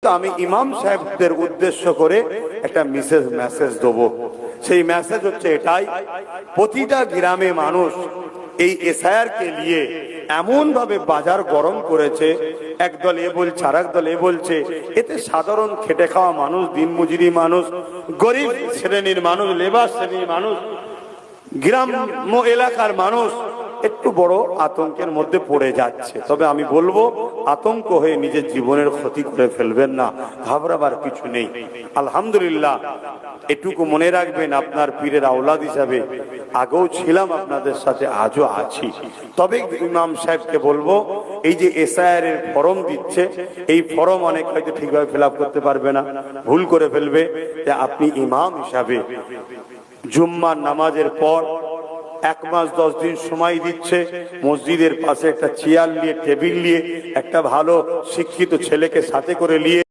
আমি ইমাম সাহেবদের উদ্দেশ্য করে একটা মেসেজ দেবো। সেই মেসেজ হচ্ছে এটাই, প্রতিটা গ্রামে মানুষ এই এসআইআর কে নিয়ে এমন ভাবে বাজার গরম করেছে, একদল এ বলছে আর একদল এ বলছে, এতে সাধারণ খেটে খাওয়া মানুষ, দিনমজুরি মানুষ, গরিব শ্রেণীর মানুষ, লেবার শ্রেণীর মানুষ, গ্রাম্য এলাকার মানুষ একটু বড় আতঙ্কের মধ্যে পড়ে যাচ্ছে। তবে আমি বলবো, আতঙ্ক হয়ে নিজের জীবনের ক্ষতি করে ফেলবেন না, ঘাবড়াবার কিছু নেই। আলহামদুলিল্লাহ, এটুকু মনে রাখবেন, আপনার পীরের আওলাদ হিসাবে আগেও ছিলাম আপনাদের সাথে, আজও আছি। তবে ইমাম সাহেবকে বলবো, এই যে এসআইআর এর ফর্ম দিচ্ছে, এই ফর্ম অনেক হয়তো ঠিকভাবে ফিল আপ করতে পারবে না, ভুল করে ফেলবে। আপনি ইমাম হিসাবে জুম্মার নামাজের পর 1 মাস 10 দিন সময় দিচ্ছে, মসজিদের পাশে একটা চেয়ার নিয়ে, টেবিল নিয়ে, একটা ভালো শিক্ষিত ছেলেকে সাথে করে নিয়ে